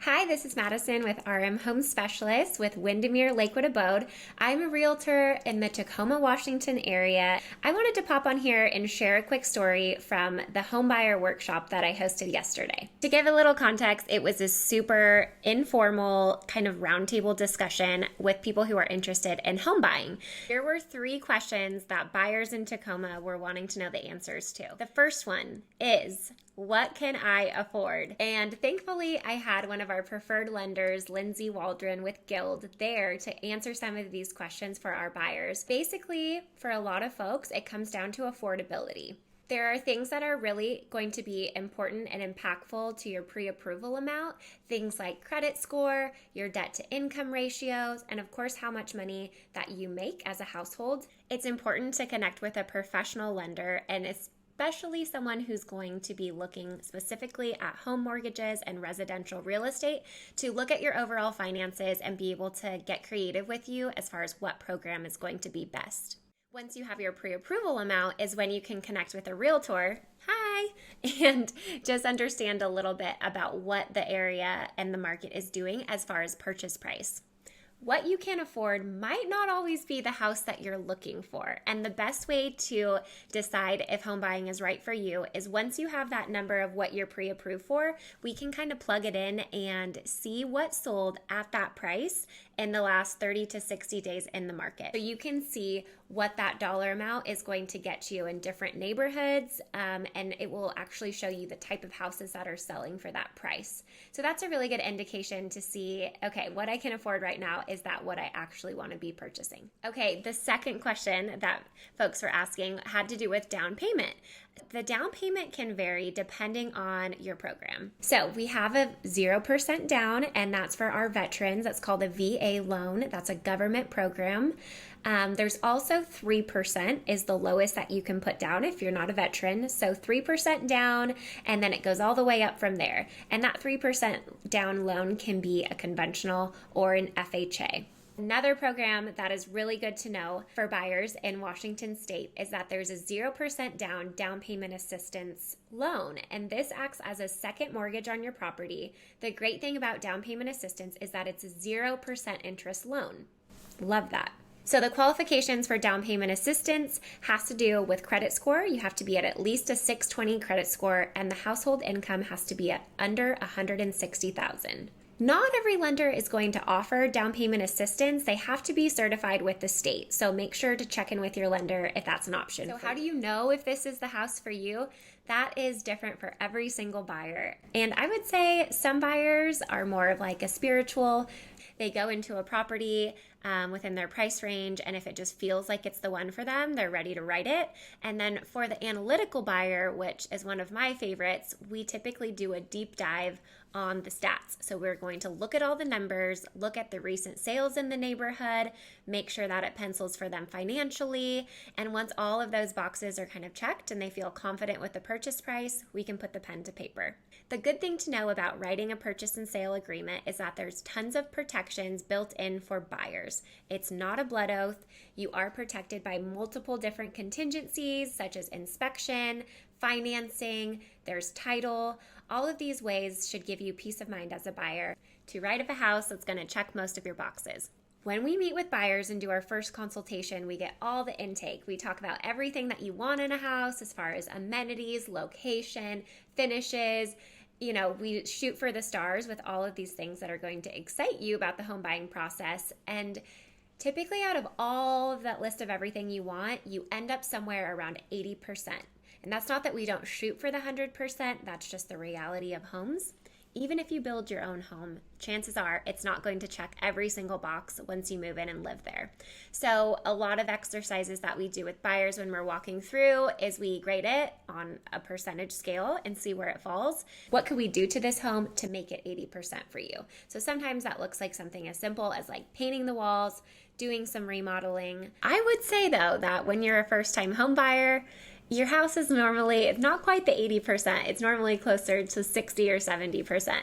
Hi, this is Madison with RM Home Specialist with Windermere Lakewood Abode. I'm a realtor in the Tacoma, Washington area. I wanted to pop on here and share a quick story from the homebuyer workshop that I hosted yesterday. To give a little context, it was a super informal kind of roundtable discussion with people who are interested in home buying. There were 3 questions that buyers in Tacoma were wanting to know the answers to. The first one is, what can I afford? And thankfully, I had one of our preferred lenders, Lindsay Waldron with Guild, there to answer some of these questions for our buyers. Basically, for a lot of folks, it comes down to affordability. There are things that are really going to be important and impactful to your pre-approval amount, things like credit score, your debt to income ratios, and of course, how much money that you make as a household. It's important to connect with a professional lender, and especially someone who's going to be looking specifically at home mortgages and residential real estate to look at your overall finances and be able to get creative with you as far as what program is going to be best. Once you have your pre-approval amount is when you can connect with a realtor, and just understand a little bit about what the area and the market is doing as far as purchase price. What you can afford might not always be the house that you're looking for. And the best way to decide if home buying is right for you is once you have that number of what you're pre-approved for, we can kind of plug it in and see what sold at that price in the last 30 to 60 days in the market. So you can see what that dollar amount is going to get you in different neighborhoods, and it will actually show you the type of houses that are selling for that price. So that's a really good indication to see, okay, what I can afford right now, is that what I actually want to be purchasing? Okay, the second question that folks were asking had to do with down payment. The down payment can vary depending on your program. So we have a 0% down, and that's for our veterans. That's called a VA loan. That's a government program. There's also 3% is the lowest that you can put down if you're not a veteran. So 3% down, and then it goes all the way up from there. And that 3% down loan can be a conventional or an FHA. Another program that is really good to know for buyers in Washington State is that there's a 0% down payment assistance loan, and this acts as a second mortgage on your property. The great thing about down payment assistance is that it's a 0% interest loan. Love that. So the qualifications for down payment assistance has to do with credit score. You have to be at least a 620 credit score, and the household income has to be at under $160,000. Not every lender is going to offer down payment assistance. They have to be certified with the state. So make sure to check in with your lender if that's an option. So how do you know if this is the house for you? That is different for every single buyer. And I would say some buyers are more of like a spiritual. They go into a property within their price range, and if it just feels like it's the one for them, they're ready to write it. And then for the analytical buyer, which is one of my favorites, we typically do a deep dive on the stats. So we're going to look at all the numbers, look at the recent sales in the neighborhood, make sure that it pencils for them financially. And once all of those boxes are kind of checked and they feel confident with the purchase price, we can put the pen to paper. The good thing to know about writing a purchase and sale agreement is that there's tons of protections built in for buyers. It's not a blood oath. You are protected by multiple different contingencies such as inspection, financing, there's title. All of these ways should give you peace of mind as a buyer to write up a house that's going to check most of your boxes. When we meet with buyers and do our first consultation, we get all the intake. We talk about everything that you want in a house as far as amenities, location, finishes. You know, we shoot for the stars with all of these things that are going to excite you about the home buying process. And typically out of all of that list of everything you want, you end up somewhere around 80%. And that's not that we don't shoot for the 100%, that's just the reality of homes. Even if you build your own home, chances are it's not going to check every single box once you move in and live there. So a lot of exercises that we do with buyers when we're walking through is we grade it on a percentage scale and see where it falls. What could we do to this home to make it 80% for you? So sometimes that looks like something as simple as like painting the walls, doing some remodeling. I would say though that when you're a first-time home buyer, your house is normally not quite the 80%. It's normally closer to 60 or 70%.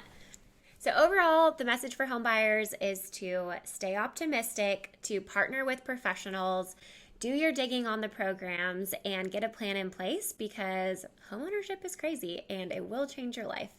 So overall, the message for home buyers is to stay optimistic, to partner with professionals, do your digging on the programs, and get a plan in place because homeownership is crazy and it will change your life.